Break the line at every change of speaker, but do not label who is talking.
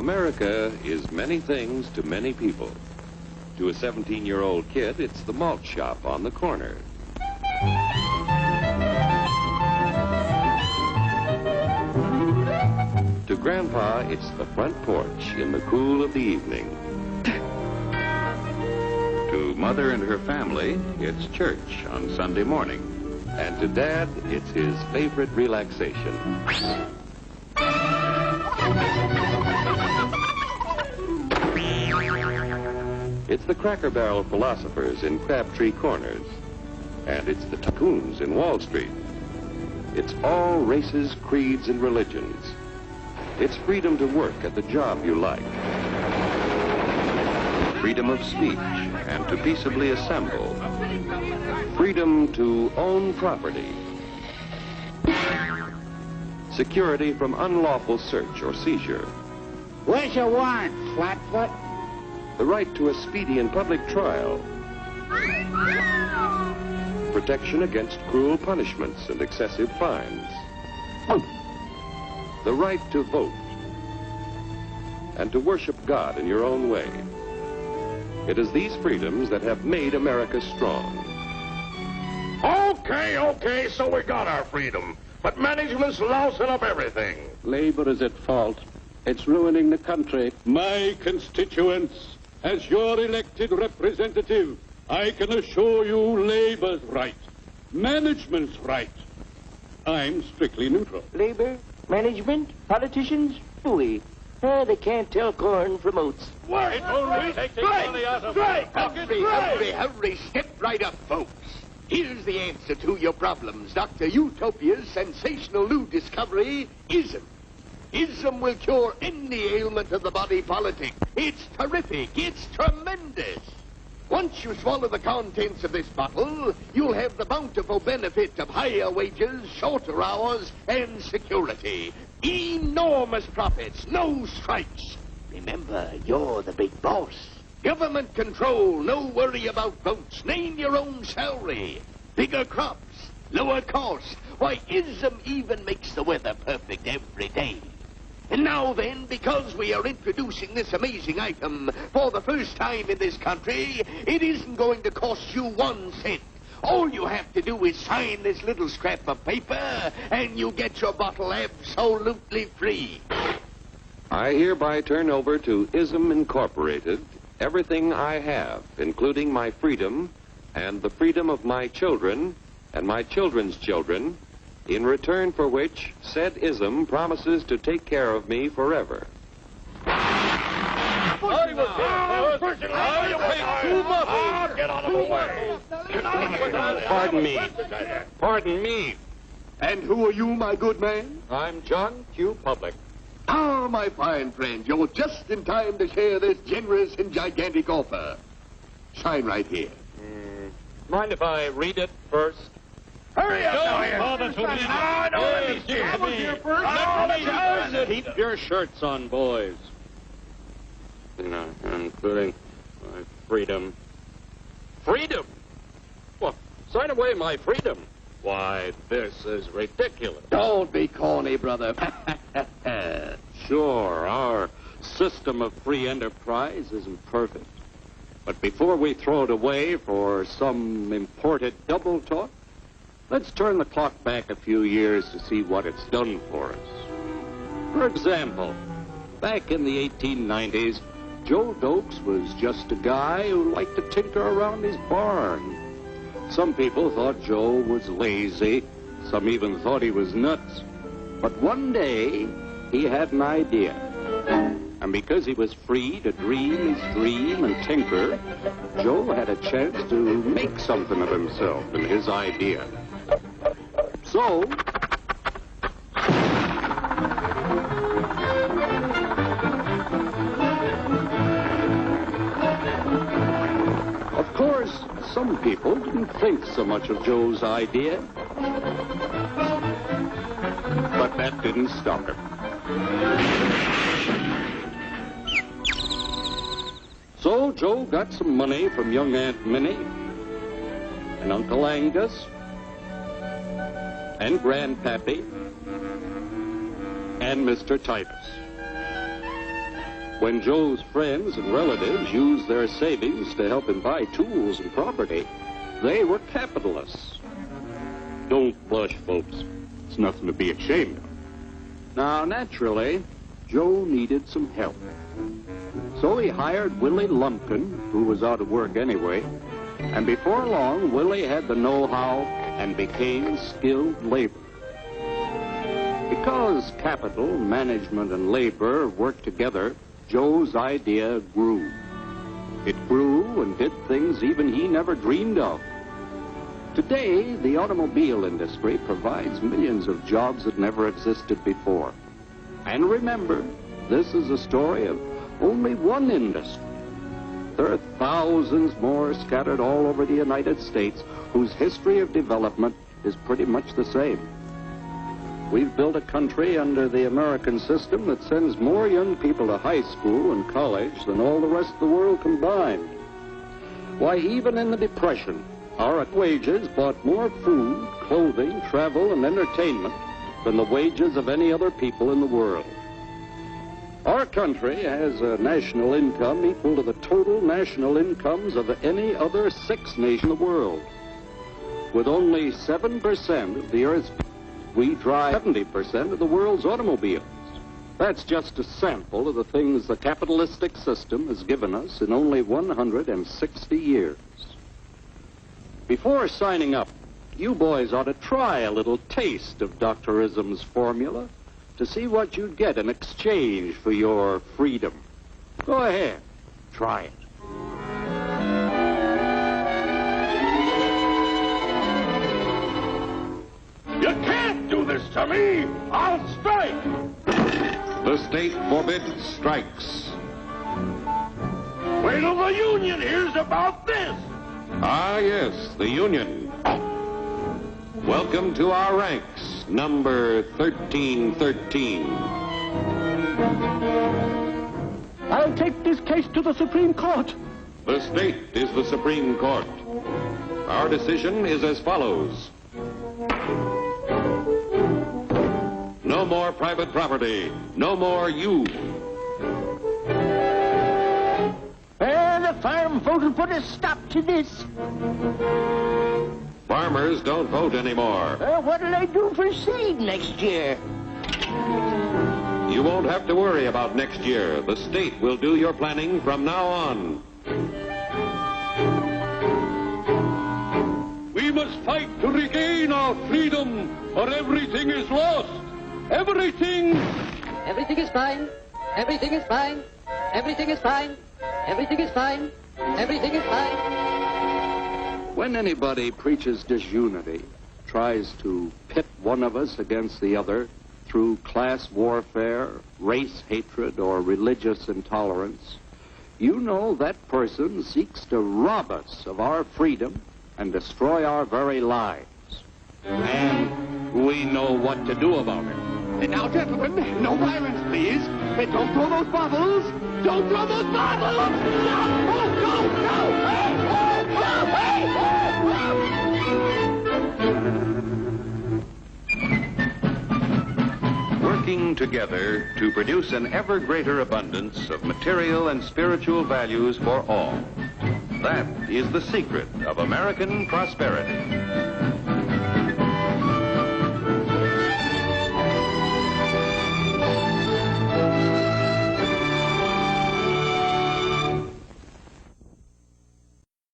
America is many things to many people. To a 17-year-old kid, it's the malt shop on the corner. To Grandpa, it's the front porch in the cool of the evening. To Mother and her family, it's church on Sunday morning. And to Dad, it's his favorite relaxation. It's the Cracker Barrel philosophers in Crabtree Corners. And it's the tycoons in Wall Street. It's all races, creeds, and religions. It's freedom to work at the job you like. Freedom of speech and to peaceably assemble. Freedom to own property. Security from unlawful search or seizure.
What's your warrant, Flatfoot?
The right to a speedy and public trial. Protection against cruel punishments and excessive fines. The right to vote. And to worship God in your own way. It is these freedoms that have made America strong.
Okay, so we got our freedom. But management's lousing up everything.
Labor is at fault. It's ruining the country.
My constituents, as your elected representative, I can assure you Labor's right. Management's right. I'm strictly neutral.
Labor, management, politicians, phooey. They can't tell corn from oats.
Wait,
Hurry, step right up, folks. Here's the answer to your problems. Dr. Utopia's sensational new discovery, ism. Ism will cure any ailment of the body politic. It's terrific. It's tremendous. Once you swallow the contents of this bottle, you'll have the bountiful benefit of higher wages, shorter hours, and security. Enormous profits, no strikes. Remember, you're the big boss. Government control, no worry about votes. Name your own salary. Bigger crops, lower costs. Why, ism even makes the weather perfect every day. And now then, because we are introducing this amazing item for the first time in this country, it isn't going to cost you 1 cent. All you have to do is sign this little scrap of paper, and you get your bottle absolutely free.
I hereby turn over to Ism Incorporated everything I have, including my freedom and the freedom of my children and my children's children, in return for which said Ism promises to take care of me forever.
Get out of the way.
Pardon me.
And who are you, my good man?
I'm John Q. Public.
Ah, my fine friend, you're just in time to share this generous and gigantic offer. Sign right here.
Mind if I read it first?
Hurry up,
Keep your shirts on, boys. Including my freedom. Freedom? Well, sign away my freedom. Why, this is ridiculous.
Don't be corny, brother.
Sure, our system of free enterprise isn't perfect. But before we throw it away for some imported double talk, let's turn the clock back a few years to see what it's done for us. For example, back in the 1890s, Joe Dokes was just a guy who liked to tinker around his barn. Some people thought Joe was lazy. Some even thought he was nuts. But one day, he had an idea. And because he was free to dream his dream and tinker, Joe had a chance to make something of himself and his idea. So, of course, some people didn't think so much of Joe's idea. But that didn't stop him. So Joe got some money from young Aunt Minnie and Uncle Angus and Grandpappy and Mr. Titus. When Joe's friends and relatives used their savings to help him buy tools and property, they were capitalists. Don't blush, folks. It's nothing to be ashamed of. Now, naturally, Joe needed some help. So he hired Willie Lumpkin, who was out of work anyway, and before long, Willie had the know-how and became skilled labor. Because capital, management, and labor worked together, Joe's idea grew. It grew and did things even he never dreamed of. Today, the automobile industry provides millions of jobs that never existed before. And remember, this is a story of only one industry. There are thousands more scattered all over the United States whose history of development is pretty much the same. We've built a country under the American system that sends more young people to high school and college than all the rest of the world combined. Why, even in the Depression, our wages bought more food, clothing, travel, and entertainment than the wages of any other people in the world. Our country has a national income equal to the total national incomes of any other 6 nations in the world. With only 7% of the Earth's people, we drive 70% of the world's automobiles. That's just a sample of the things the capitalistic system has given us in only 160 years. Before signing up, you boys ought to try a little taste of Dr. Ism's formula to see what you'd get in exchange for your freedom. Go ahead, try it.
You can't do this to me! I'll strike!
The state forbids strikes.
Wait till the union hears about this!
Ah, yes, the Union. Welcome to our ranks, number 1313.
I'll take this case to the Supreme Court.
The state is the Supreme Court. Our decision is as follows. No more private property. No more you.
The farm voted put a stop to this.
Farmers don't vote anymore.
What'll they do for seed next year?
You won't have to worry about next year. The state will do your planning from now on.
We must fight to regain our freedom, or everything is lost. Everything!
Everything is fine. Everything is fine. Everything is fine. Everything is fine. Everything is fine.
When anybody preaches disunity, tries to pit one of us against the other through class warfare, race hatred, or religious intolerance, you know that person seeks to rob us of our freedom and destroy our very lives. And we know what to do about it.
Now, gentlemen, no violence, please. Don't throw those bottles. Don't throw those bottles. No! Oh, no! Hey!
Working together to produce an ever greater abundance of material and spiritual values for all. That is the secret of American prosperity.